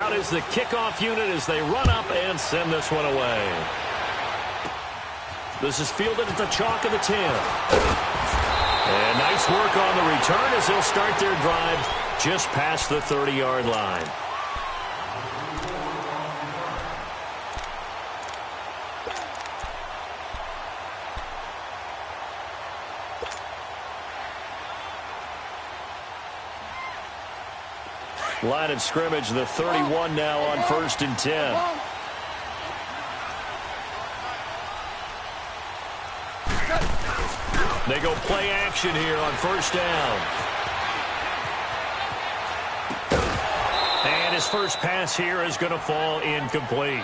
Out is the kickoff unit as they run up and send this one away. This is fielded at the chalk of the 10. And nice work on the return as they'll start their drive just past the 30-yard line. Line of scrimmage, the 31 now on 1st and 10. They go play action here on 1st down. And his first pass here is going to fall incomplete.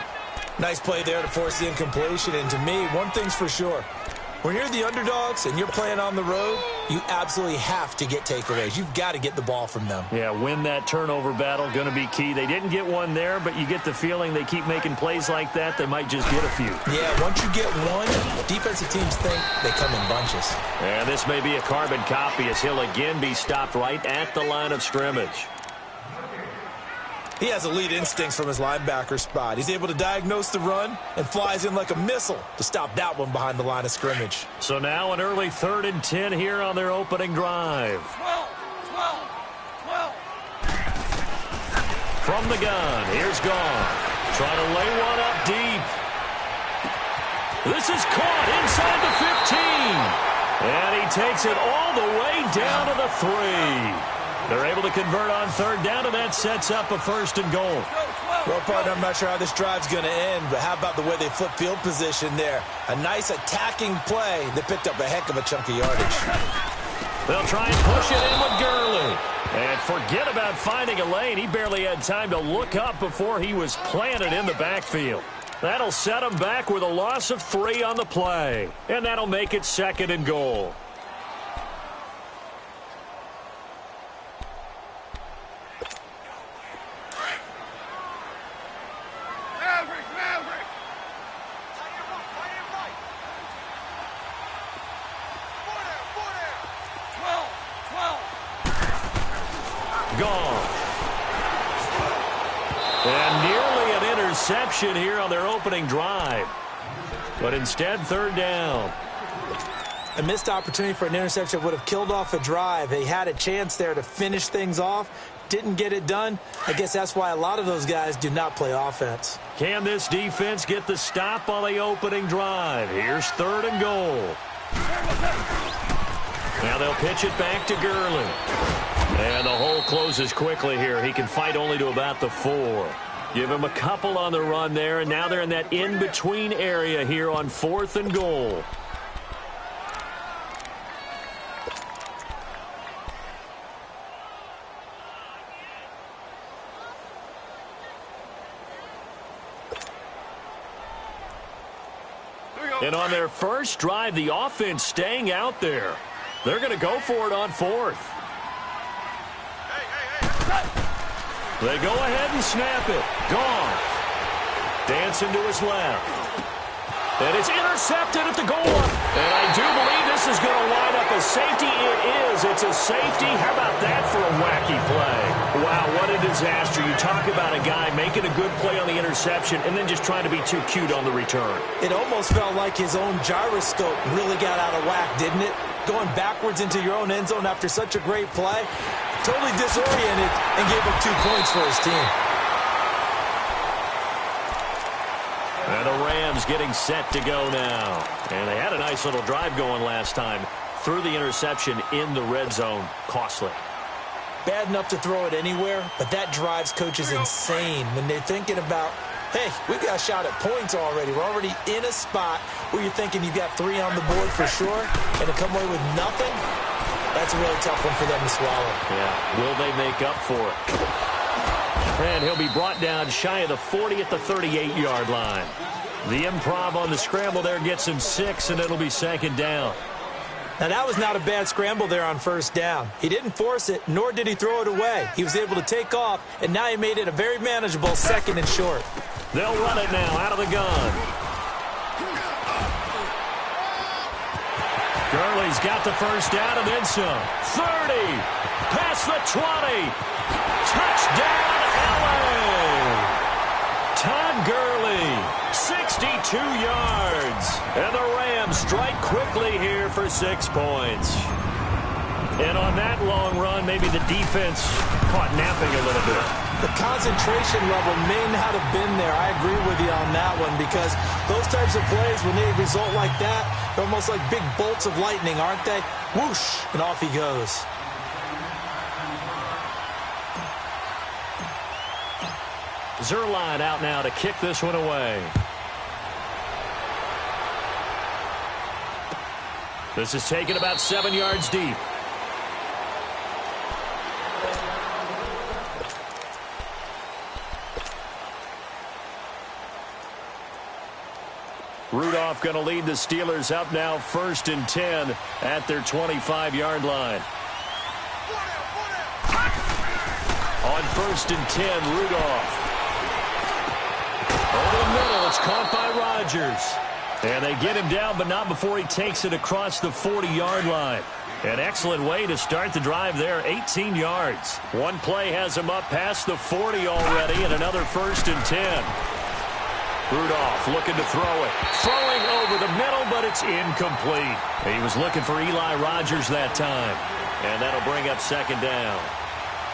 Nice play there to force the incompletion. And to me, one thing's for sure. When you're the underdogs and you're playing on the road, you absolutely have to get takeaways. You've got to get the ball from them. Yeah, win that turnover battle, going to be key. They didn't get one there, but you get the feeling they keep making plays like that, they might just get a few. Yeah, once you get one, defensive teams think they come in bunches. And this may be a carbon copy as he'll again be stopped right at the line of scrimmage. He has elite instincts from his linebacker spot. He's able to diagnose the run and flies in like a missile to stop that one behind the line of scrimmage. So now an early 3rd and 10 here on their opening drive. 12. From the gun, here's Goff. Trying to lay one up deep. This is caught inside the 15. And he takes it all the way down to the 3. They're able to convert on 3rd down, and that sets up a 1st and goal. Well, partner, I'm not sure how this drive's going to end, but how about the way they flip field position there? A nice attacking play that picked up a heck of a chunk of yardage. They'll try and push it in with Gurley. And forget about finding a lane. He barely had time to look up before he was planted in the backfield. That'll set him back with a loss of 3 on the play. And that'll make it 2nd and goal. And nearly an interception here on their opening drive. But instead, 3rd down. A missed opportunity for an interception would have killed off a drive. They had a chance there to finish things off. Didn't get it done. I guess that's why a lot of those guys do not play offense. Can this defense get the stop on the opening drive? Here's 3rd and goal. Now they'll pitch it back to Gurley. And the hole closes quickly here. He can fight only to about the 4. Give him a couple on the run there, and now they're in that in-between area here on 4th and goal. And on their first drive, the offense staying out there. They're going to go for it on 4th. They go ahead and snap it. Goff. Dancing to his left. And it's intercepted at the goal line. And I do believe this is going to line up a safety. It is. It's a safety. How about that for a wacky play? Wow, what a disaster. You talk about a guy making a good play on the interception and then just trying to be too cute on the return. It almost felt like his own gyroscope really got out of whack, didn't it? Going backwards into your own end zone after such a great play. Totally disoriented and gave up 2 points for his team. And the Rams getting set to go now. And they had a nice little drive going last time. Threw the interception in the red zone. Costly. Bad enough to throw it anywhere, but that drives coaches insane when they're thinking about, hey, we got a shot at points already. We're already in a spot where you're thinking you've got 3 on the board for sure, and to come away with nothing, that's a really tough one for them to swallow. Yeah, will they make up for it? And he'll be brought down shy of the 40 at the 38-yard line. The improv on the scramble there gets him 6, and it'll be 2nd down. Now, that was not a bad scramble there on 1st down. He didn't force it, nor did he throw it away. He was able to take off, and now he made it a very manageable 2nd and short. They'll run it now out of the gun. Gurley's got the first down and then some. 30, past the 20, touchdown LA. yards. And the Rams strike quickly here for 6 points. And on that long run, maybe the defense caught napping a little bit. The concentration level may not have been there. I agree with you on that one because those types of plays, when they result like that, they're almost like big bolts of lightning, aren't they? Whoosh, and off he goes. Zerline out now to kick this one away. This is taken about 7 yards deep. Rudolph going to lead the Steelers up now 1st and 10 at their 25-yard line. On 1st and 10, Rudolph. Over the middle, it's caught by Rodgers. And they get him down, but not before he takes it across the 40-yard line. An excellent way to start the drive there, 18 yards. One play has him up past the 40 already, and another 1st and 10. Rudolph looking to throw it. Throwing over the middle, but it's incomplete. He was looking for Eli Rogers that time. And that'll bring up 2nd down.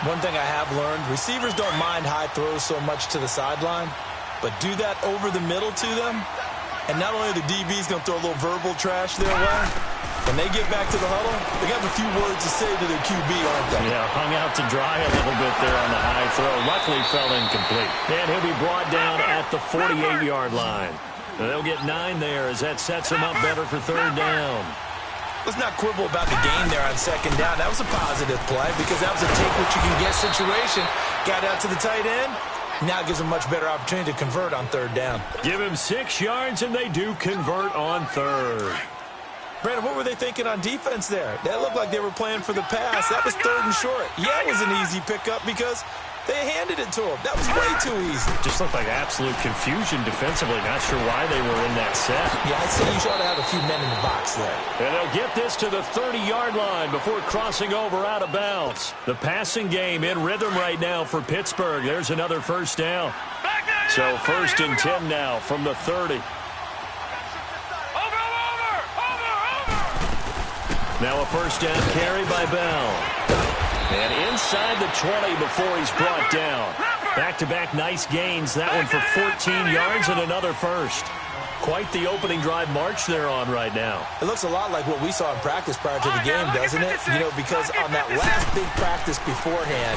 One thing I have learned, receivers don't mind high throws so much to the sideline, but do that over the middle to them, and not only the DB's going to throw a little verbal trash their way, when they get back to the huddle, they got a few words to say to their QB, aren't they? Yeah, hung out to dry a little bit there on the high throw. Luckily fell incomplete. And he'll be brought down at the 48-yard line. They'll get 9 there as that sets him up better for 3rd down. Let's not quibble about the gain there on 2nd down. That was a positive play because that was a take-what-you-can-get situation. Got out to the tight end. Now gives him a much better opportunity to convert on 3rd down. Give him 6 yards, and they do convert on 3rd. Brandon, what were they thinking on defense there? That looked like they were playing for the pass. That was 3rd and short. Yeah, it was an easy pickup because they handed it to him. That was way too easy. Just looked like absolute confusion defensively. Not sure why they were in that set. Yeah, I'd say you ought to have a few men in the box there. And they'll get this to the 30-yard line before crossing over out of bounds. The passing game in rhythm right now for Pittsburgh. There's another 1st down. So 1st and 10 now from the 30. Now a 1st down carry by Bell. And inside the 20 before he's brought down. Back-to-back nice gains. That one for 14 yards and another 1st. Quite the opening drive march they're on right now. It looks a lot like what we saw in practice prior to the game, doesn't it? You know, because on that last big practice beforehand,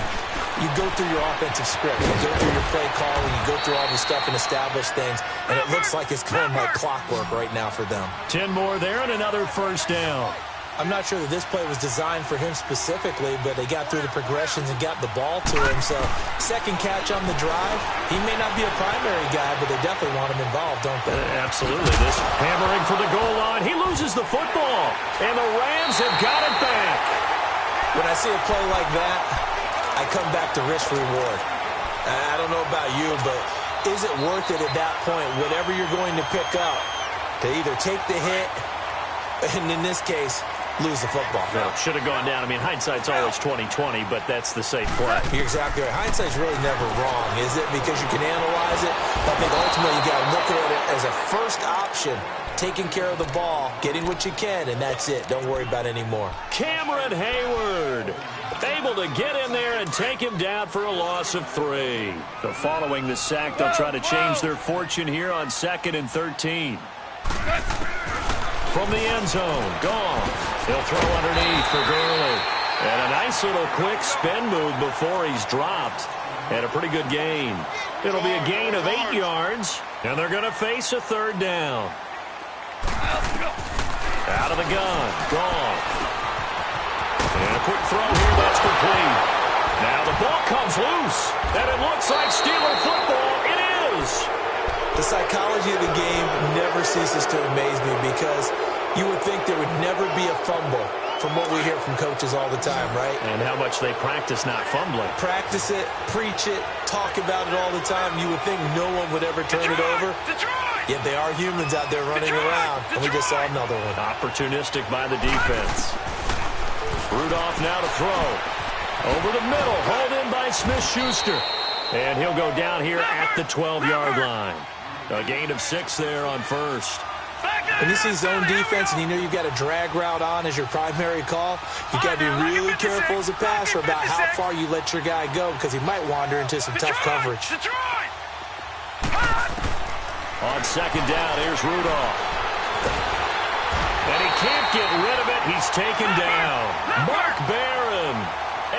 you go through your offensive script. You go through your play calling. You go through all the stuff and establish things. And it looks like it's going like clockwork right now for them. 10 more there and another 1st down. I'm not sure that this play was designed for him specifically, but they got through the progressions and got the ball to him. So, 2nd catch on the drive. He may not be a primary guy, but they definitely want him involved, don't they? Absolutely. This hammering for the goal line. He loses the football, and the Rams have got it back. When I see a play like that, I come back to risk-reward. I don't know about you, but is it worth it at that point, whatever you're going to pick up, to either take the hit, and in this case, lose the football? No, should have gone down. I mean, hindsight's always 20/20, but that's the safe play. You're exactly right. Hindsight's really never wrong, is it? Because you can analyze it. But I think ultimately you got to look at it as a first option, taking care of the ball, getting what you can, and that's it. Don't worry about any more. Cameron Hayward able to get in there and take him down for a loss of 3. So following the sack, they'll try to change their fortune here on 2nd and 13. From the end zone, Goff. He'll throw underneath for Gurley. And a nice little quick spin move before he's dropped. And a pretty good gain. It'll be a gain of 8 yards. And they're going to face a 3rd down. Out of the gun, Goff. And a quick throw here, that's complete. Now the ball comes loose. And it looks like Steeler football. It is. The psychology of the game never ceases to amaze me because you would think there would never be a fumble from what we hear from coaches all the time, right? And how much they practice not fumbling. Practice it, preach it, talk about it all the time. You would think no one would ever turn it over. Yet they are humans out there running around, and we just saw another one. Opportunistic by the defense. Rudolph now to throw. Over the middle, hauled in by Smith-Schuster. And he'll go down here at the 12-yard line. A gain of 6 there on first. When you see zone defense and you know you've got a drag route on as your primary call, you've got to be really careful as a passer about how far you let your guy go because he might wander into some tough coverage. On second down, here's Rudolph. And he can't get rid of it. He's taken down. Mark Barron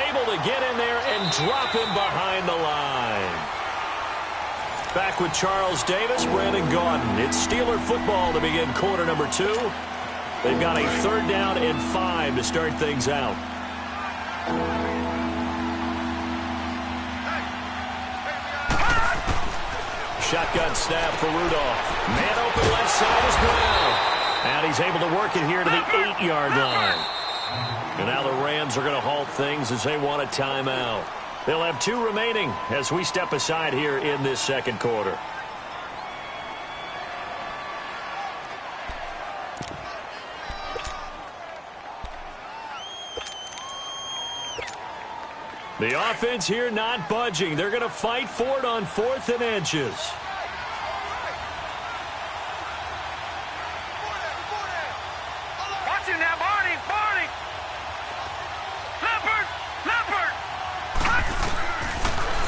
able to get in there and drop him behind the line. Back with Charles Davis, Brandon Gaudin. It's Steeler football to begin quarter number 2. They've got a 3rd down and 5 to start things out. Shotgun snap for Rudolph. Man open left side is Brown. And he's able to work it here to the 8-yard line. And now the Rams are going to halt things as they want a timeout. They'll have 2 remaining as we step aside here in this second quarter. The offense here not budging. They're going to fight for it on 4th and inches. Watch him now, Barney.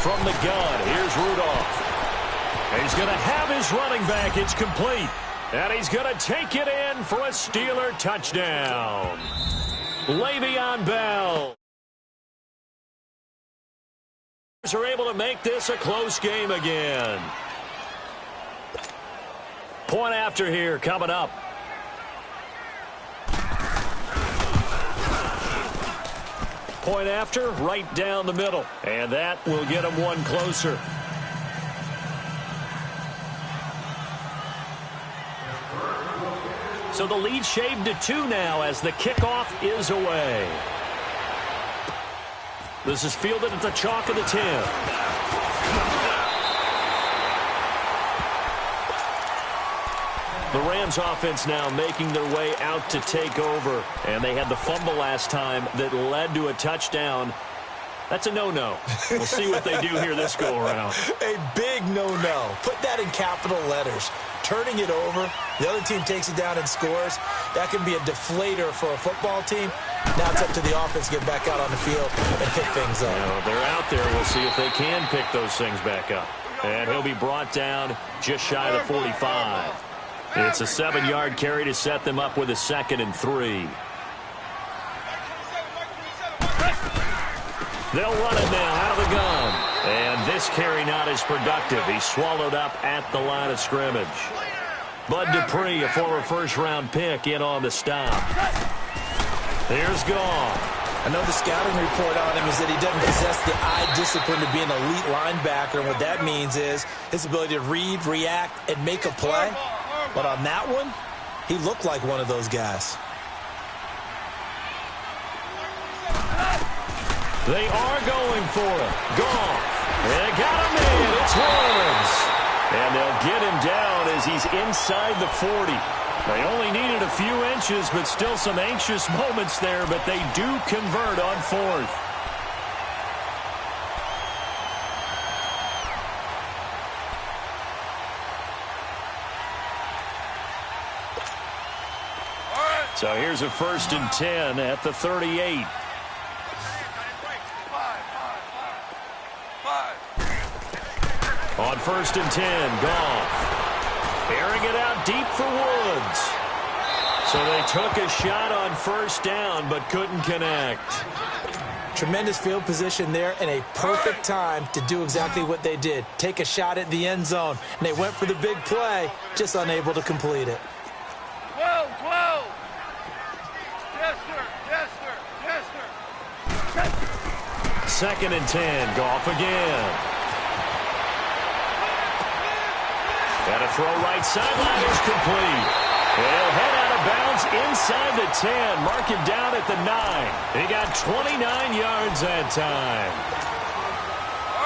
From the gun, here's Rudolph. And he's going to have his running back. It's complete. And he's going to take it in for a Steeler touchdown. Le'Veon Bell. Are able to make this a close game again. Point after here coming up. Point after, right down the middle. And that will get them 1 closer. So the lead shaved to 2 now as the kickoff is away. This is fielded at the chalk of the 10. The Rams offense now making their way out to take over. And they had the fumble last time that led to a touchdown. That's a no-no. We'll see what they do here this go-around. A big no-no. Put that in capital letters. Turning it over, the other team takes it down and scores. That can be a deflator for a football team. Now it's up to the offense to get back out on the field and pick things up. Well, they're out there. We'll see if they can pick those things back up. And he'll be brought down just shy of the 45. It's a 7-yard carry to set them up with a 2nd and 3. They'll run it now out of the gun. And this carry not as productive. He's swallowed up at the line of scrimmage. Bud Dupree, a former first-round pick, in on the stop. Here's Goff. I know the scouting report on him is that he doesn't possess the eye discipline to be an elite linebacker. And what that means is his ability to read, react, and make a play. But on that one, he looked like one of those guys. They are going for it. Goff. They got him in. It's Woods. And they'll get him down as he's inside the 40. They only needed a few inches, but still some anxious moments there, but they do convert on 4th. So here's a 1st and 10 at the 38. On 1st and 10, Goff. Airing it out deep for Woods. So they took a shot on 1st down, but couldn't connect. Tremendous field position there and a perfect time to do exactly what they did. Take a shot at the end zone. And they went for the big play, just unable to complete it. 12. Yes, sir. Yes, sir. Yes, sir. 2nd and 10, Goff again. And a throw right sideline is complete. He'll head out of bounds inside the 10. Mark him down at the 9. He got 29 yards that time.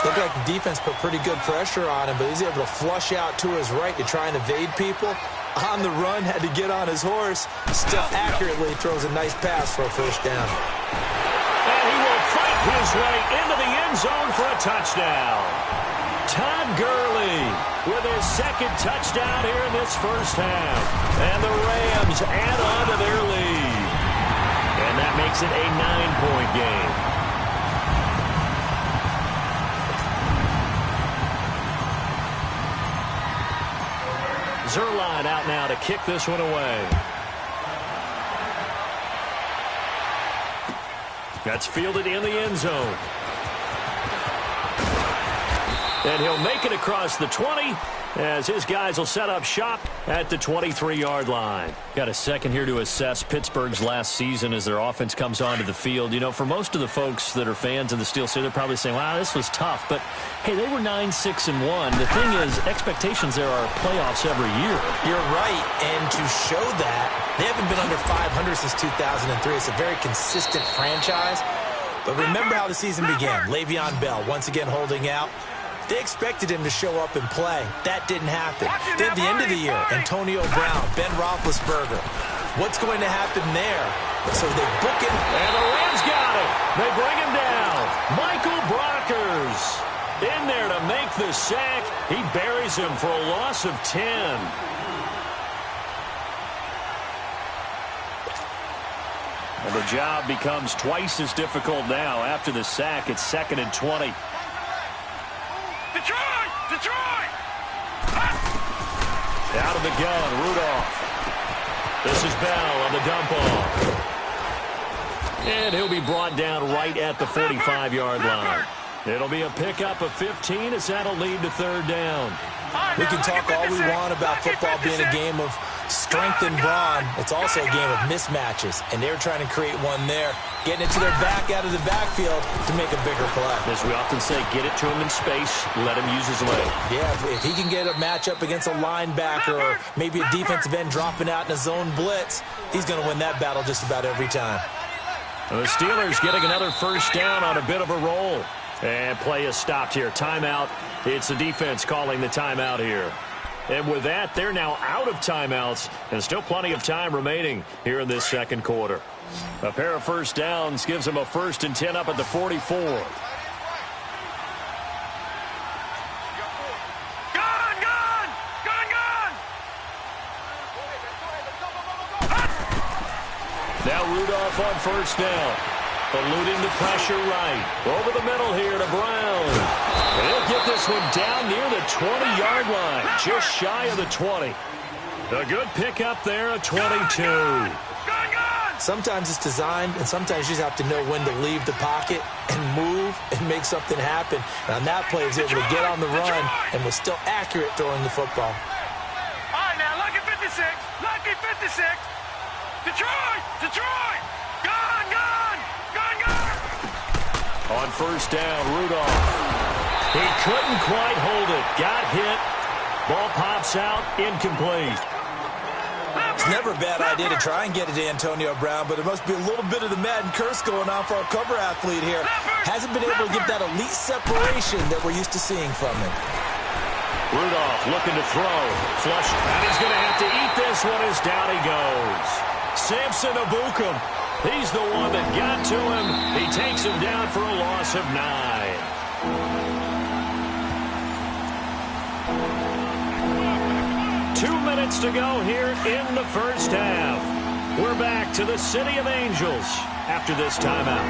Looked like the defense put pretty good pressure on him, but he's able to flush out to his right to try and evade people. On the run, had to get on his horse. Still accurately throws a nice pass for a 1st down. And he will fight his way into the end zone for a touchdown. Todd Gurley lead with his second touchdown here in this first half. And the Rams add on to their lead. And that makes it a 9-point game. Zerline out now to kick this one away. That's fielded in the end zone. And he'll make it across the 20 as his guys will set up shop at the 23-yard line. Got a second here to assess Pittsburgh's last season as their offense comes onto the field. You know, for most of the folks that are fans of the Steel City, they're probably saying, wow, this was tough. But, hey, they were 9-6-1. The thing is, expectations there are playoffs every year. You're right. And to show that, they haven't been under 500 since 2003. It's a very consistent franchise. But remember how the season began. Le'Veon Bell once again holding out. They expected him to show up and play. That didn't happen. Then at the end of the year, Antonio Brown, Ben Roethlisberger. What's going to happen there? So they book him. And the Rams got him. They bring him down. Michael Brockers in there to make the sack. He buries him for a loss of 10. And the job becomes twice as difficult now. After the sack, it's 2nd and 20. Detroit! Out of the gun, Rudolph. This is Bell on the dump off. And he'll be brought down right at the 45-yard line. It'll be a pickup of 15 as that'll lead to third down. We can talk all we want about football being a game of strength and brawn. It's also a game of mismatches, and they're trying to create one there, getting it to their back out of the backfield to make a bigger play. As we often say, get it to him in space, let him use his leg. Yeah, if he can get a matchup against a linebacker or maybe a defensive end dropping out in a zone blitz, he's going to win that battle just about every time. The Steelers getting another first down on a bit of a roll. And play is stopped here. Timeout. It's the defense calling the timeout here. And with that, they're now out of timeouts. And still plenty of time remaining here in this second quarter. A pair of first downs gives them a 1st and 10 up at the 44. Now Rudolph on first down. Eluding the pressure right. Over the middle here to Brown. And he'll get this one down near the 20-yard line. Just shy of the 20. A good pickup there at 22. Sometimes it's designed, and sometimes you just have to know when to leave the pocket and move and make something happen. And on that play, he was able to get on the run and was still accurate throwing the football. All right, now, lucky 56. Lucky 56. Detroit! On first down, Rudolph. He couldn't quite hold it. Got hit. Ball pops out. Incomplete. It's never a bad idea to try and get it to Antonio Brown, but it must be a little bit of the Madden curse going on for our cover athlete here. Hasn't been able to get that elite separation that we're used to seeing from him. Rudolph looking to throw. Flush. And he's going to have to eat this one as down he goes. Samson Abukum. He's the one that got to him. He takes him down for a loss of 9. 2 minutes to go here in the first half. We're back to the City of Angels after this timeout.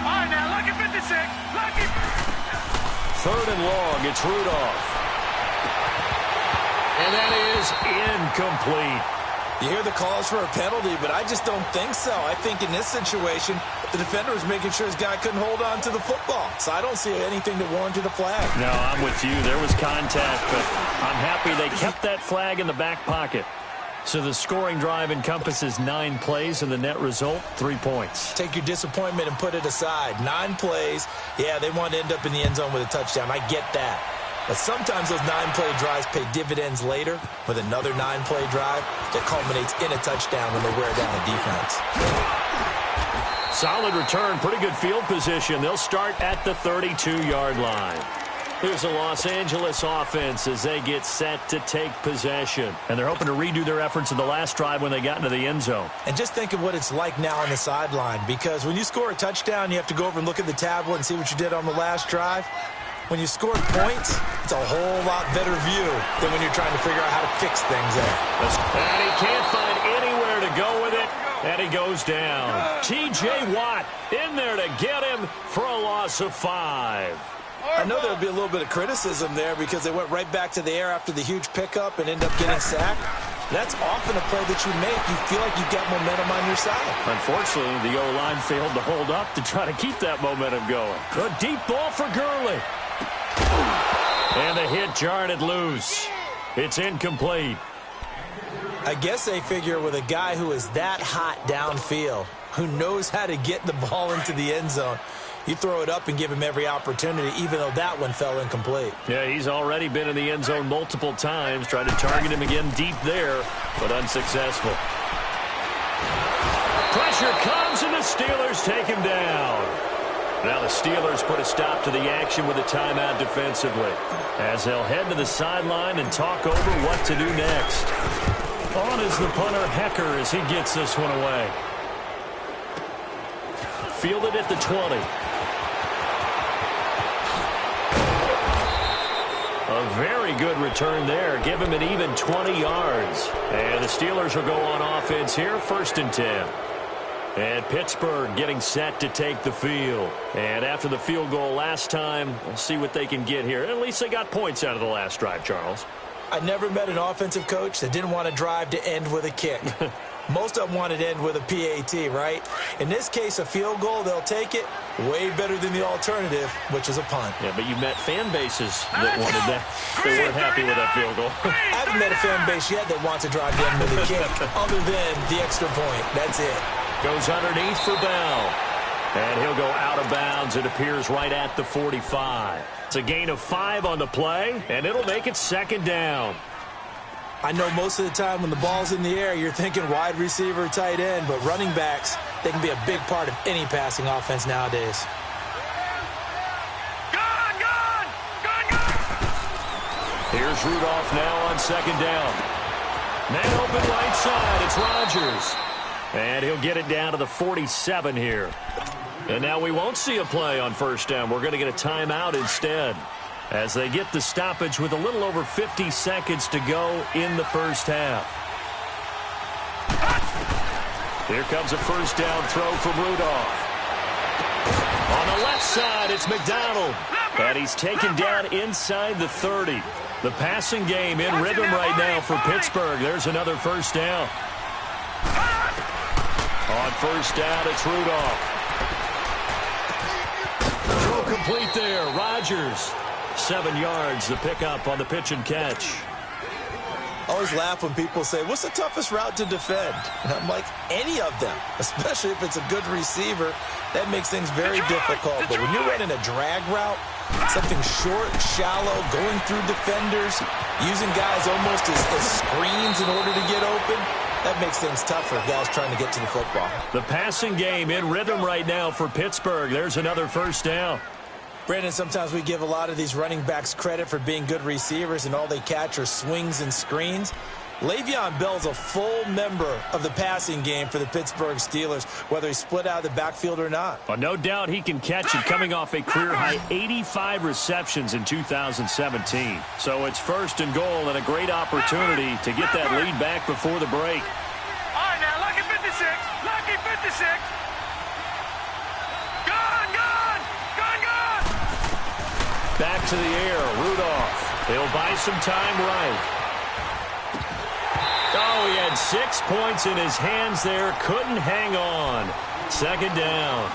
All right, now, lucky 56. Lucky. 3rd and long. It's Rudolph. And that is incomplete. You hear the calls for a penalty, but I just don't think so. I think in this situation, the defender was making sure his guy couldn't hold on to the football. So I don't see anything to warrant a flag. No, I'm with you. There was contact, but I'm happy they kept that flag in the back pocket. So the scoring drive encompasses 9 plays, and the net result, 3 points. Take your disappointment and put it aside. 9 plays. Yeah, they want to end up in the end zone with a touchdown. I get that. But sometimes those 9-play drives pay dividends later with another 9-play drive that culminates in a touchdown when they wear down the defense. Solid return, pretty good field position. They'll start at the 32-yard line. Here's the Los Angeles offense as they get set to take possession. And they're hoping to redo their efforts in the last drive when they got into the end zone. And just think of what it's like now on the sideline, because when you score a touchdown, you have to go over and look at the tablet and see what you did on the last drive. When you score points, it's a whole lot better view than when you're trying to figure out how to fix things there. And he can't find anywhere to go with it, and he goes down. T.J. Watt in there to get him for a loss of 5. I know there would be a little bit of criticism there because they went right back to the air after the huge pickup and end up getting sacked. That's often a play that you make. You feel like you've got momentum on your side. Unfortunately, the O-line failed to hold up to try to keep that momentum going. A deep ball for Gurley. And the hit jarred it loose. It's incomplete. I guess they figure with a guy who is that hot downfield, who knows how to get the ball into the end zone, you throw it up and give him every opportunity, even though that one fell incomplete. Yeah, he's already been in the end zone multiple times, trying to target him again deep there, but unsuccessful. Pressure comes, and the Steelers take him down. Now the Steelers put a stop to the action with a timeout defensively, as they'll head to the sideline and talk over what to do next. On is the punter, Hecker, as he gets this one away. Fielded at the 20. A very good return there. Give him an even 20 yards. And the Steelers will go on offense here, 1st and 10. And Pittsburgh getting set to take the field. And after the field goal last time, we'll see what they can get here. At least they got points out of the last drive, Charles. I never met an offensive coach that didn't want to drive to end with a kick. Most of them wanted to end with a PAT, right? In this case, a field goal, they'll take it. Way better than the alternative, which is a punt. Yeah, but you met fan bases that wanted that. They weren't happy with that field goal. I haven't met a fan base yet that wants to drive to end with a kick, other than the extra point. That's it. Goes underneath for Bell. And he'll go out of bounds. It appears right at the 45. It's a gain of 5 on the play, and it'll make it 2nd down. I know most of the time when the ball's in the air, you're thinking wide receiver, tight end, but running backs, they can be a big part of any passing offense nowadays. Gone! Here's Rudolph now on 2nd down. Man open right side. It's Rodgers. And he'll get it down to the 47 here. And now we won't see a play on 1st down. We're going to get a timeout instead, as they get the stoppage with a little over 50 seconds to go in the 1st half. Here comes a 1st down throw from Rudolph. On the left side, it's McDonald. And he's taken down inside the 30. The passing game in rhythm right now for Pittsburgh. There's another 1st down. On 1st down, it's Rudolph. Throw complete there. Rodgers. 7 yards, the pickup on the pitch and catch. I always laugh when people say, what's the toughest route to defend? And I'm like, any of them, especially if it's a good receiver. That makes things very difficult. But when you're running a drag route, something short, shallow, going through defenders, using guys almost as screens in order to get open, that makes things tough for guys trying to get to the football. The passing game in rhythm right now for Pittsburgh. There's another 1st down. Brandon, sometimes we give a lot of these running backs credit for being good receivers, and all they catch are swings and screens. Le'Veon Bell's a full member of the passing game for the Pittsburgh Steelers, whether he's split out of the backfield or not. Well, no doubt he can catch it, coming off a career-high 85 receptions in 2017. So it's 1st and goal, and a great opportunity to get that lead back before the break. All right, now, lucky 56. Lucky 56. Gone! Back to the air, Rudolph. He'll buy some time right. Oh, he had 6 points in his hands there. Couldn't hang on. 2nd down.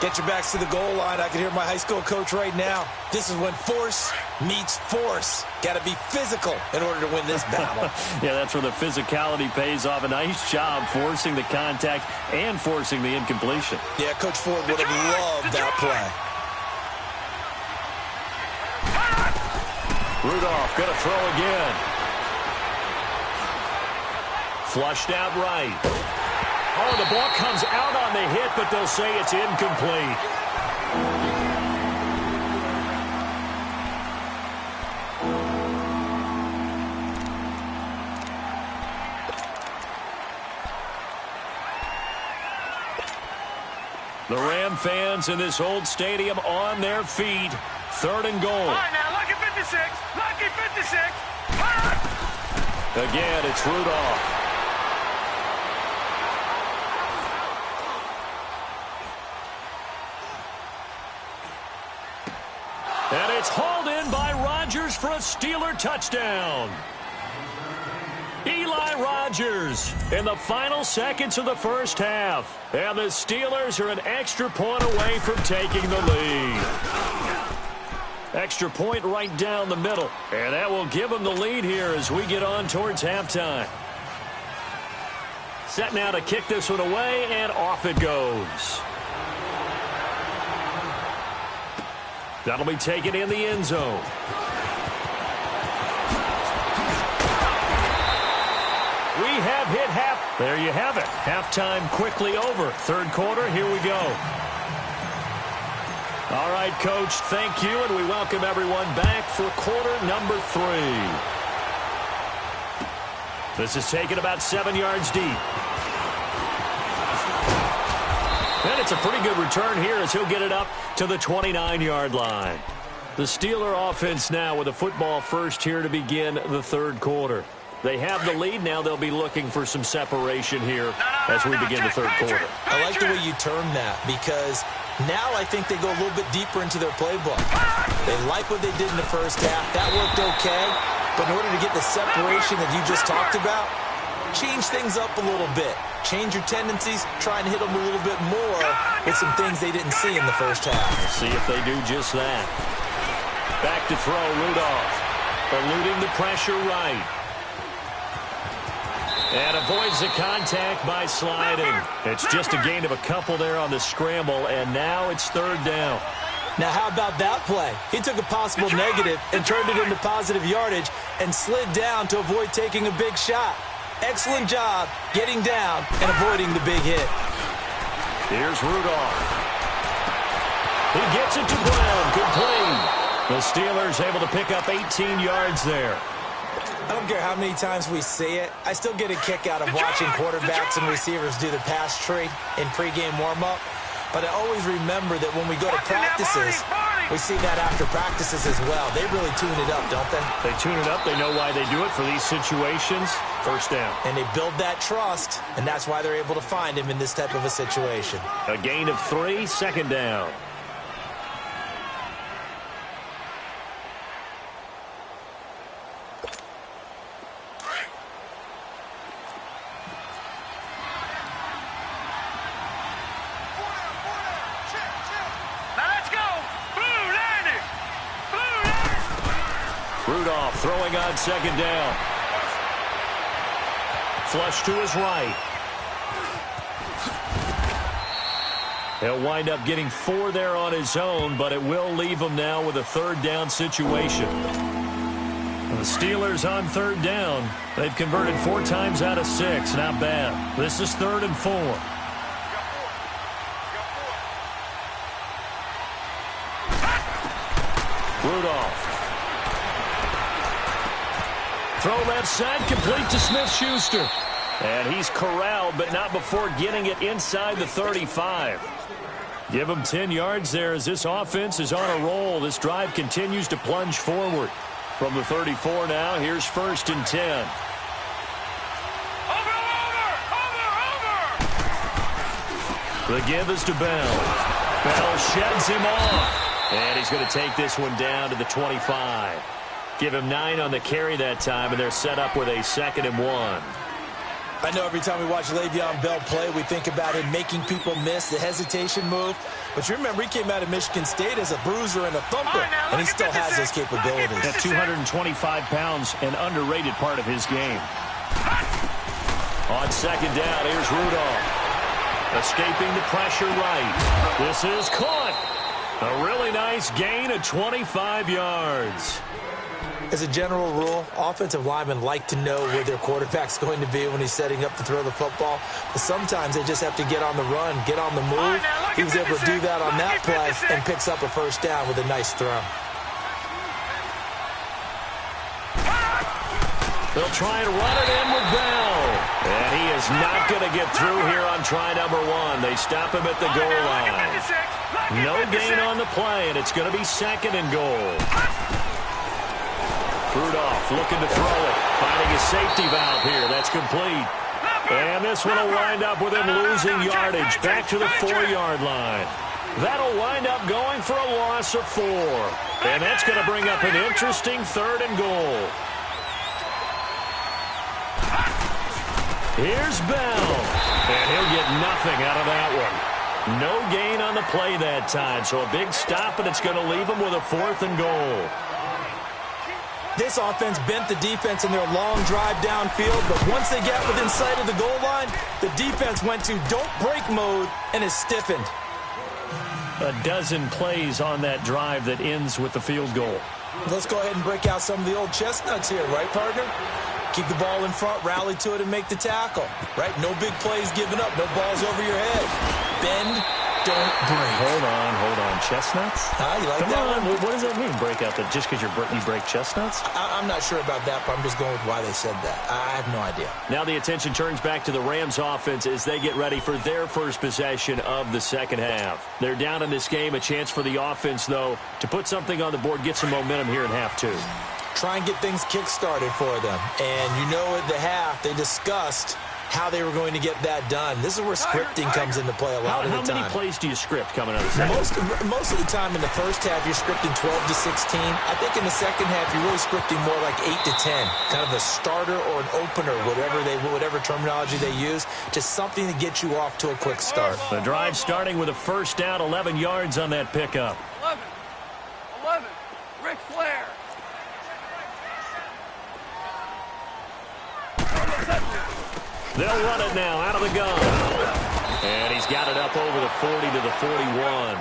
Get your backs to the goal line. I can hear my high school coach right now. This is when force meets force. Got to be physical in order to win this battle. Yeah, that's where the physicality pays off. A nice job forcing the contact and forcing the incompletion. Yeah, Coach Ford would have loved that play. Rudolph going to throw again. Flushed out right. Oh, the ball comes out on the hit, but they'll say it's incomplete. The Ram fans in this old stadium on their feet. 3rd and goal. All right, now, lucky 56. Lucky 56. Again, it's Rudolph. And it's hauled in by Rodgers for a Steeler touchdown. Eli Rodgers in the final seconds of the first half. And the Steelers are an extra point away from taking the lead. Extra point right down the middle. And that will give them the lead here as we get on towards halftime. Set now to kick this one away, and off it goes. That'll be taken in the end zone. We have hit half. There you have it. Halftime quickly over. 3rd quarter, here we go. All right, Coach, thank you, and we welcome everyone back for quarter number 3. This is taken about 7 yards deep. And it's a pretty good return here as he'll get it up to the 29-yard line. The Steeler offense now with a football first here to begin the 3rd quarter. They have the lead. Now they'll be looking for some separation here as we begin the 3rd quarter. I like the way you term that because now I think they go a little bit deeper into their playbook. They like what they did in the first half. That worked okay. But in order to get the separation that you just talked about, change things up a little bit. Change your tendencies, try and hit them a little bit more with some things they didn't see in the first half. Let's see if they do just that. Back to throw, Rudolph. Eluding the pressure right. And avoids the contact by sliding. It's just a gain of a couple there on the scramble, and now it's 3rd down. Now, how about that play? He took a possible negative and turned it into positive yardage and slid down to avoid taking a big shot. Excellent job getting down and avoiding the big hit. Here's Rudolph. He gets it to Brown. Good play. The Steelers able to pick up 18 yards there. I don't care how many times we see it. I still get a kick out of watching quarterbacks and receivers do the pass tree in pregame warm-up. But I always remember that when we go to practices, we see that after practices as well. They really tune it up, don't they? They tune it up. They know why they do it for these situations. 1st down. And they build that trust, and that's why they're able to find him in this type of a situation. A gain of 3, 2nd down. Rudolph throwing on 2nd down. Flush to his right. He'll wind up getting 4 there on his own, but it will leave him now with a 3rd down situation. The Steelers on 3rd down. They've converted 4 times out of 6. Not bad. This is 3rd and 4. Rudolph. Throw left side, complete to Smith-Schuster. And he's corralled, but not before getting it inside the 35. Give him 10 yards there as this offense is on a roll. This drive continues to plunge forward. From the 34 now, here's 1st and 10. The give is to Bell. Bell sheds him off. And he's going to take this one down to the 25. Give him 9 on the carry that time, and they're set up with a 2nd and 1. I know every time we watch Le'Veon Bell play, we think about him making people miss the hesitation move. But you remember he came out of Michigan State as a bruiser and a thumper, and he still has those capabilities. That 225 pounds, an underrated part of his game. On 2nd down, here's Rudolph. Escaping the pressure right. This is caught. A really nice gain of 25 yards. As a general rule, offensive linemen like to know where their quarterback's going to be when he's setting up to throw the football. But sometimes they just have to get on the run, get on the move. He was able to do that on that play and picks up a 1st down with a nice throw. They'll try and run it in with Bell. And he is is not going to get through here on try number one. They stop him at the goal line. No gain on the play, and it's going to be second and goal. Rudolph looking to throw it. Finding his safety valve here. That's complete. And this one will wind up with him losing yardage back to the 4-yard line. That'll wind up going for a loss of 4. And that's going to bring up an interesting third and goal. Here's Bell. And he'll get nothing out of that one. No gain on the play that time. So a big stop, and it's going to leave him with a 4th and goal. This offense bent the defense in their long drive downfield, but once they got within sight of the goal line, the defense went to don't break mode and is stiffened. A dozen plays on that drive that ends with the field goal. Let's go ahead and break out some of the old chestnuts here, right, partner? Keep the ball in front, rally to it, and make the tackle, right? No big plays given up, no balls over your head. Bend, don't break. Hold on. Chestnuts? You like Come that on. one? What does that mean, break out? That just because you break chestnuts? I'm not sure about that, but I'm just going with why they said that. I have no idea. Now the attention turns back to the Rams offense as they get ready for their first possession of the second half. They're down in this game. A chance for the offense, though, to put something on the board, get some momentum here in half 2. Try and get things kick-started for them. And you know at the half, they discussed how they were going to get that done. This is where scripting comes into play a lot of the time. How many plays do you script coming out of the second? Most of the time in the first half, you're scripting 12 to 16. I think in the second half, you're really scripting more like 8 to 10. Kind of a starter or an opener, whatever terminology they use. Just something to get you off to a quick start. The drive starting with a first down, 11 yards on that pickup. 11. Ric Flair. They'll run it now out of the gun. And he's got it up over the 40 to the 41.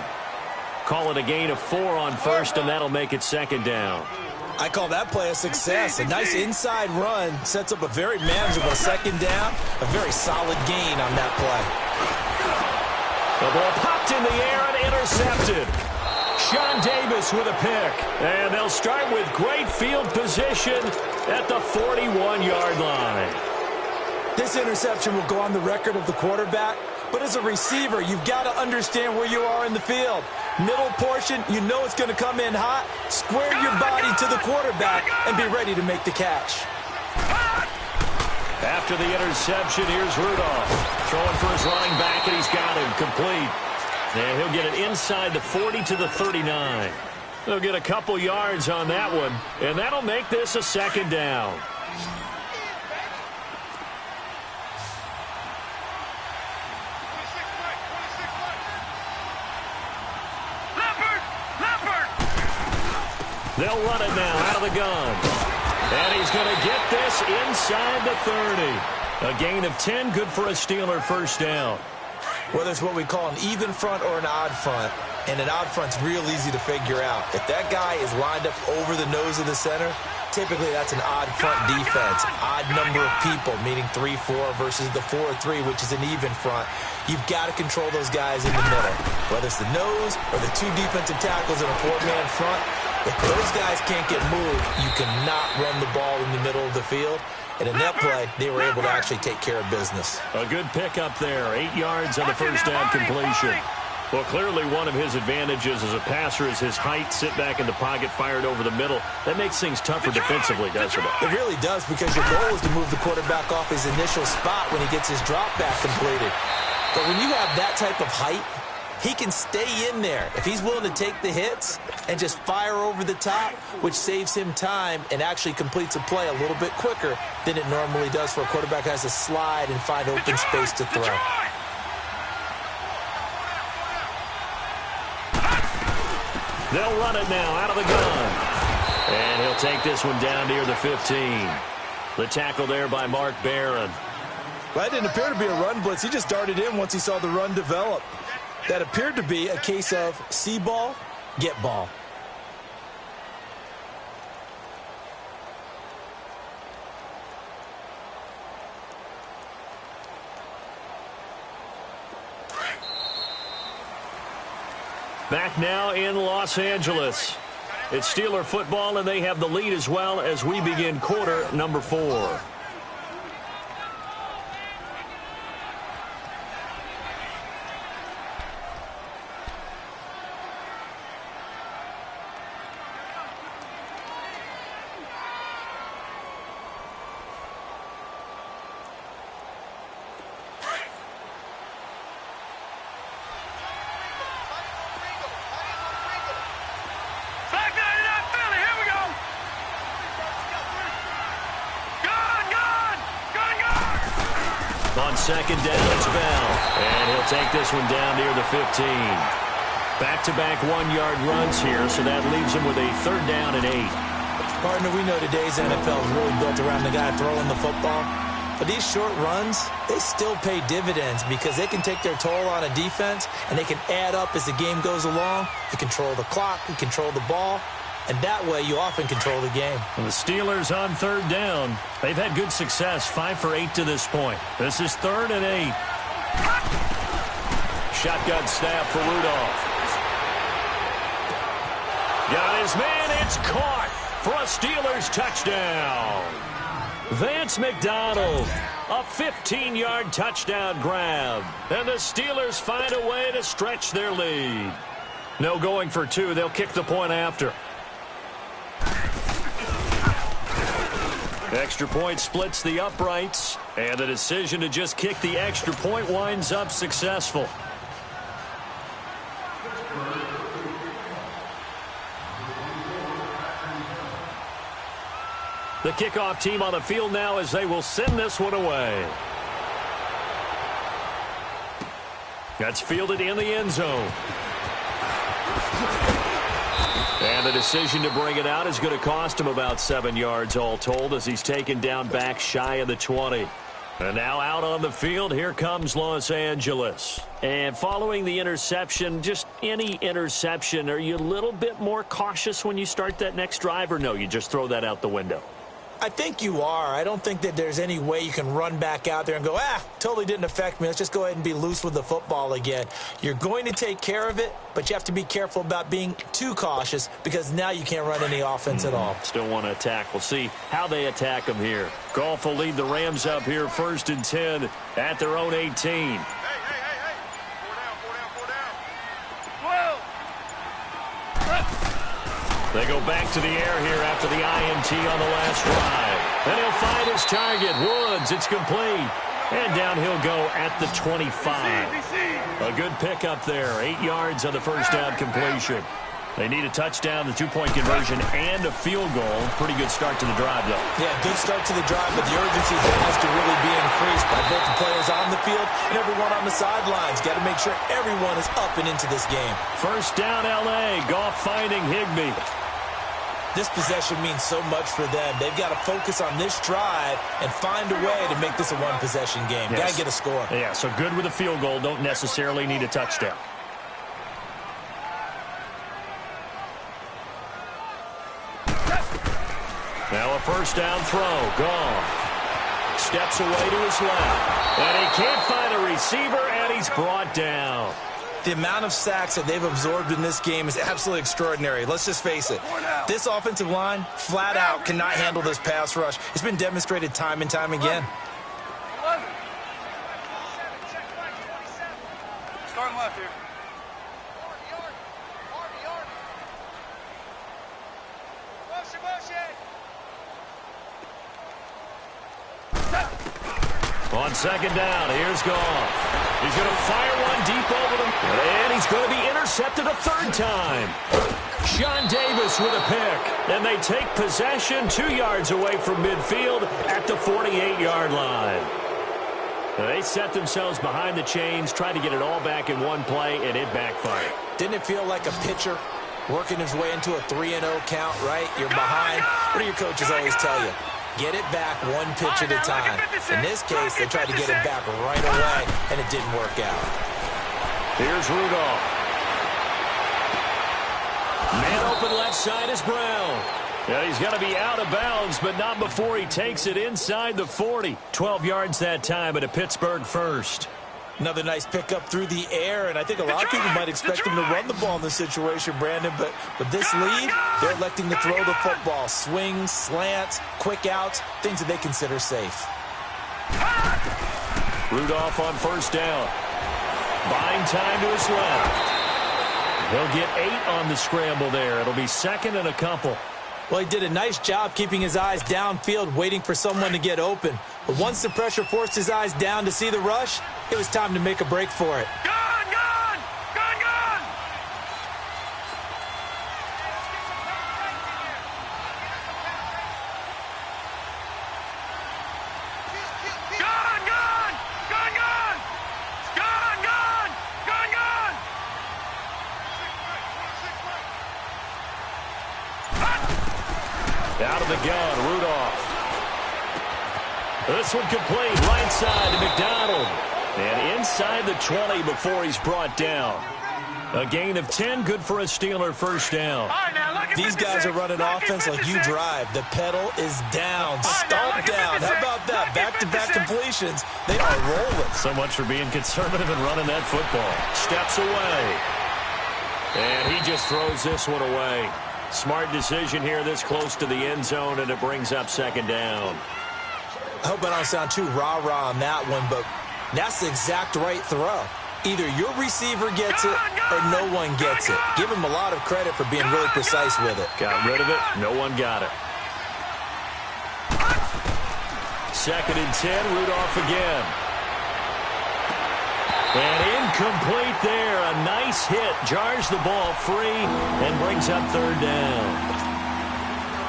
Call it a gain of 4 on first, and that'll make it second down. I call that play a success. A nice inside run sets up a very manageable second down. A very solid gain on that play. The ball popped in the air and intercepted. Sean Davis with a pick. And they'll start with great field position at the 41-yard line. This interception will go on the record of the quarterback, but as a receiver, you've got to understand where you are in the field. Middle portion, you know it's going to come in hot. Square your body to the quarterback and be ready to make the catch. After the interception, here's Rudolph. Throwing for his running back, and he's got him complete. And he'll get it inside the 40 to the 39. They'll get a couple yards on that one, and that'll make this a second down. They'll run it now out of the gun. And he's going to get this inside the 30. A gain of 10, good for a Steeler first down. Whether it's what we call an even front or an odd front, and an odd front's real easy to figure out. If that guy is lined up over the nose of the center, typically that's an odd front defense. Odd number of people, meaning 3-4 versus the 4-3, which is an even front. You've got to control those guys in the middle. Whether it's the nose or the 2 defensive tackles in a 4-man front, if those guys can't get moved, you cannot run the ball in the middle of the field. And in that play, they were able to actually take care of business. A good pickup there. 8 yards on the first down completion. Well, clearly one of his advantages as a passer is his height. Sit back in the pocket, fired over the middle. That makes things tougher defensively, doesn't it? It really does, because your goal is to move the quarterback off his initial spot when he gets his drop back completed. But when you have that type of height, he can stay in there if he's willing to take the hits and just fire over the top, which saves him time and actually completes a play a little bit quicker than it normally does for a quarterback who has to slide and find open space to throw. They'll run it now out of the gun. And he'll take this one down near the 15. The tackle there by Mark Barron. Well, that didn't appear to be a run blitz. He just darted in once he saw the run develop. That appeared to be a case of see ball, get ball. Back now in Los Angeles. It's Steeler football, and they have the lead as well as we begin quarter number 4. On second down, it's Bell. And he'll take this one down near the 15. Back-to-back one-yard runs here, so that leaves him with a third down and 8. Partner, we know today's NFL is really built around the guy throwing the football. But these short runs, they still pay dividends because they can take their toll on a defense, and they can add up as the game goes along. You control the clock, you control the ball, and that way you often control the game. And the Steelers on third down. They've had good success, 5 for 8 to this point. This is third and 8. Shotgun snap for Rudolph. Got his man, it's caught for a Steelers touchdown. Vance McDonald, a 15-yard touchdown grab. And the Steelers find a way to stretch their lead. No going for 2. They'll kick the point after. Extra point splits the uprights. And the decision to just kick the extra point winds up successful. The kickoff team on the field now as they will send this one away. That's fielded in the end zone. And the decision to bring it out is going to cost him about 7 yards all told as he's taken down back shy of the 20. And now out on the field, here comes Los Angeles. And following the interception, just any interception, are you a little bit more cautious when you start that next drive, or no, you just throw that out the window? I think you are. I don't think that there's any way you can run back out there and go, totally didn't affect me. Let's just go ahead and be loose with the football again. You're going to take care of it, but you have to be careful about being too cautious because now you can't run any offense at all. Still want to attack. We'll see how they attack them here. Goff will lead the Rams up here 1st and 10 at their own 18. Hey. 4 down. They go back to the air here after the INT on the last drive. And he'll find his target. Woods, it's complete. And down he'll go at the 25. A good pickup there. 8 yards on the first down completion. They need a touchdown, the 2-point conversion, and a field goal. Pretty good start to the drive, though. Yeah, good start to the drive, but the urgency has to really be increased by both the players on the field and everyone on the sidelines. Got to make sure everyone is up and into this game. First down, L.A. Goff finding Higbee. This possession means so much for them. They've got to focus on this drive and find a way to make this a one-possession game. Yes. Got to get a score. Yeah, so good with a field goal. Don't necessarily need a touchdown. Now a first down throw. Goff steps away to his left. And he can't find a receiver, and he's brought down. The amount of sacks that they've absorbed in this game is absolutely extraordinary. Let's just face it. This offensive line, flat out, cannot handle this pass rush. It's been demonstrated time and time again. Starting left here. On second down, here's Goff. He's going to fire one deep over them. And he's going to be intercepted a third time. Sean Davis with a pick. And they take possession 2 yards away from midfield at the 48-yard line. They set themselves behind the chains, trying to get it all back in one play, and it backfired. Didn't it feel like a pitcher working his way into a 3-0 count, right? You're behind. What do your coaches always tell you? Get it back one pitch at a time. In this case, they tried to get it back right away, and it didn't work out. Here's Rudolph. Man open left side is Brown. Yeah, he's got to be out of bounds, but not before he takes it inside the 40. 12 yards that time at a Pittsburgh first. Another nice pickup through the air, and I think a lot of people might expect him to run the ball in this situation, Brandon, but with this lead, they're electing to throw the football. Swings, slants, quick outs, things that they consider safe. Rudolph on first down. Buying time to his left. He'll get 8 on the scramble there. It'll be second and a couple. Well, he did a nice job keeping his eyes downfield, waiting for someone to get open. But once the pressure forced his eyes down to see the rush, it was time to make a break for it. Gone! gun. Rudolph. This one complete. Right side to McDonald. And inside the 20 before he's brought down. A gain of 10, good for a Steeler first down. These guys are running offense like you drive. The pedal is down, stomp down. How about that? Back-to-back completions. They are rolling. So much for being conservative and running that football. Steps away. And he just throws this one away. Smart decision here this close to the end zone, and it brings up second down. I hope I don't sound too rah-rah on that one, but that's the exact right throw. Either your receiver gets it or no one gets it. Give him a lot of credit for being really precise with it. Got rid of it. No one got it. Second and 10. Rudolph again. And incomplete there. A nice hit. Jars the ball free and brings up third down.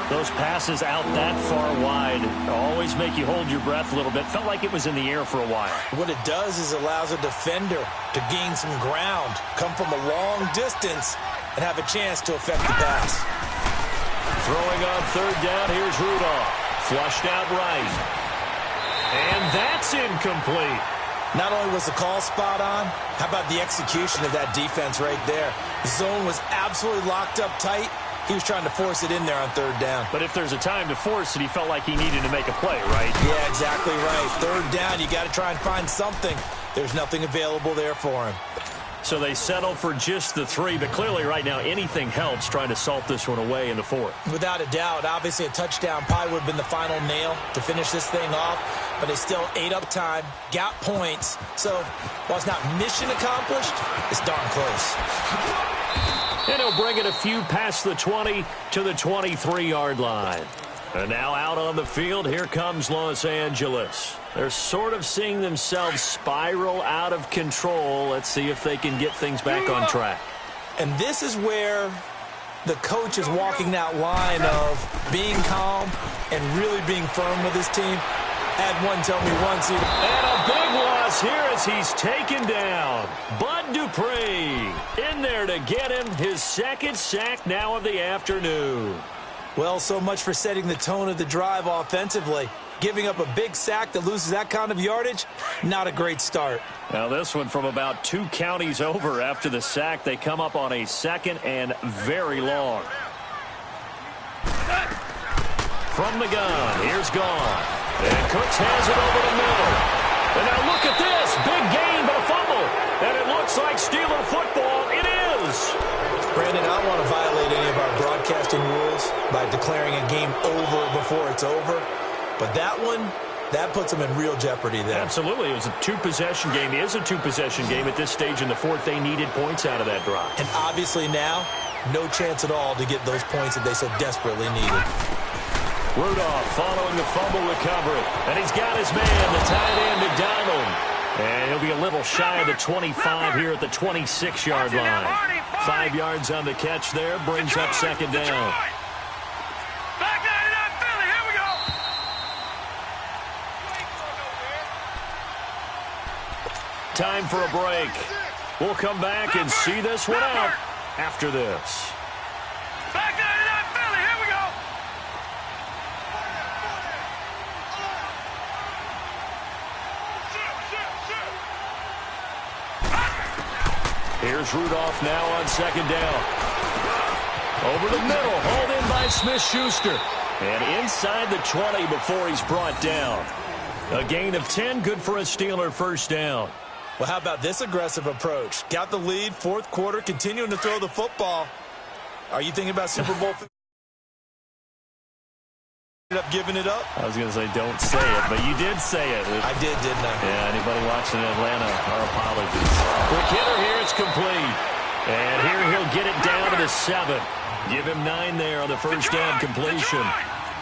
Those passes out that far wide always make you hold your breath a little bit. Felt like it was in the air for a while. What it does is allows a defender to gain some ground, come from a long distance, and have a chance to affect the pass. Throwing on third down, here's Rudolph. Flushed out right. And that's incomplete. Not only was the call spot on, how about the execution of that defense right there? The zone was absolutely locked up tight. He was trying to force it in there on third down. But if there's a time to force it, he felt like he needed to make a play, right? Yeah, exactly right. Third down, you got to try and find something. There's nothing available there for him. So they settle for just the 3, but clearly right now anything helps trying to salt this one away in the 4th. Without a doubt, obviously a touchdown probably would have been the final nail to finish this thing off, but they still ate up time, got points. So while it's not mission accomplished, it's darn close. And he'll bring it a few past the 20 to the 23-yard line. And now out on the field, here comes Los Angeles. They're sort of seeing themselves spiral out of control. Let's see if they can get things back on track. And this is where the coach is walking that line of being calm and really being firm with his team. Had one tell me once. And a big loss here as he's taken down. Bud Dupree in there to get him his second sack now of the afternoon. Well, so much for setting the tone of the drive offensively. Giving up a big sack that loses that kind of yardage, not a great start. Now this one from about 2 counties over after the sack. They come up on a second and very long. From the gun, here's Gone. And Cooks has it over the middle. And now look at this. Big gain, but a fumble. And it looks like Steeler football. It is. Brandon, I don't want to violate any of our broadcasting rules by declaring a game over before it's over. But that one, that puts them in real jeopardy there. Absolutely. It was a 2-possession game. It is a 2-possession game at this stage in the 4th. They needed points out of that drive. And obviously now, no chance at all to get those points that they so desperately needed. Rudolph following the fumble recovery. And he's got his man, the tight end, McDonald. And he'll be a little shy of the 25 here at the 26-yard line. 5 yards on the catch there. Brings up second down. Time for a break. We'll come back and see this one out after this. Here's Rudolph now on second down. Over the middle, hauled in by Smith-Schuster. And inside the 20 before he's brought down. A gain of 10, good for a Steeler first down. Well, how about this aggressive approach? Got the lead, 4th quarter, continuing to throw the football. Are you thinking about Super Bowl? Ended up giving it up? I was going to say don't say it, but you did say it. I did, didn't I? Yeah, anybody watching in Atlanta, our apologies. Quick hitter here, it's complete. And here he'll get it down to the 7. Give him 9 there on the first down completion.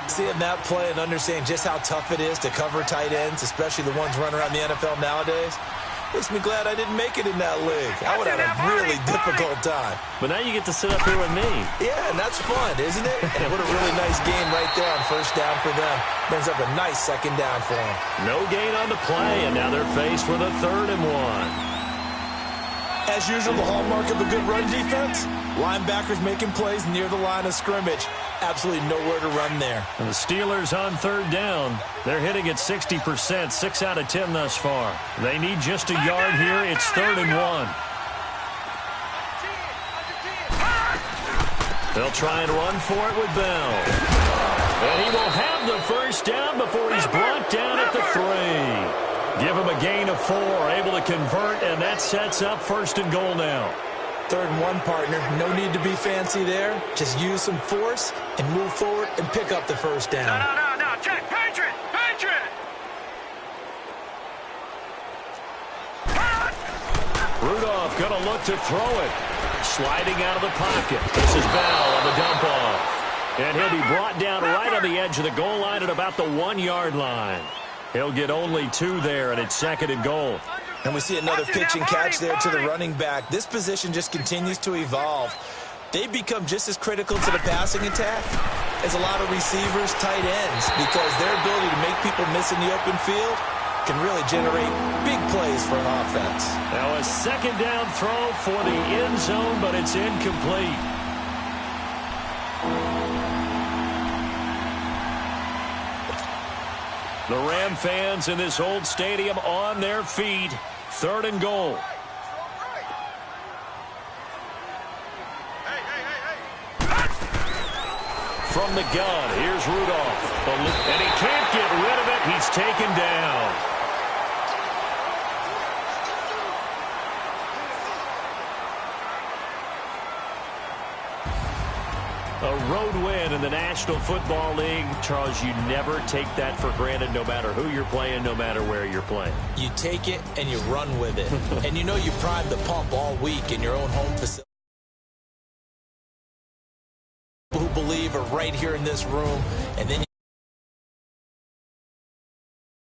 Seeing that play and understanding just how tough it is to cover tight ends, especially the ones running around the NFL nowadays, makes me glad I didn't make it in that league. I would have a really difficult time. But now you get to sit up here with me. Yeah, and that's fun, isn't it? And what a really nice game right there on first down for them. Brings up a nice second down for them. No gain on the play, and now they're faced with a 3rd and 1. As usual, the hallmark of a good run defense, linebackers making plays near the line of scrimmage. Absolutely nowhere to run there. And the Steelers on third down. They're hitting at 60%, 6 out of 10 thus far. They need just a yard here. It's 3rd and 1. They'll try and run for it with Bell. And he will have the first down before he's brought down at the 3. Give him a gain of 4, able to convert, and that sets up 1st and goal now. 3rd and 1, partner. No need to be fancy there. Just use some force and move forward and pick up the first down. No. Check. Patriot. Rudolph going to look to throw it. Sliding out of the pocket. This is Bell on the dump off. And he'll be brought down right on the edge of the goal line at about the 1-yard line. He'll get only 2 there, and it's 2nd and goal. And we see another pitch and catch there to the running back. This position just continues to evolve. They've become just as critical to the passing attack as a lot of receivers, tight ends, because their ability to make people miss in the open field can really generate big plays for an offense. Now a 2nd down throw for the end zone, but it's incomplete. The Ram fans in this old stadium on their feet. 3rd and goal. From the gun, here's Rudolph. And he can't get rid of it. He's taken down. A road win in the National Football League. Charles, you never take that for granted no matter who you're playing, no matter where you're playing. You take it and you run with it. And you know you prime the pump all week in your own home facility. Who believe are right here in this room, and then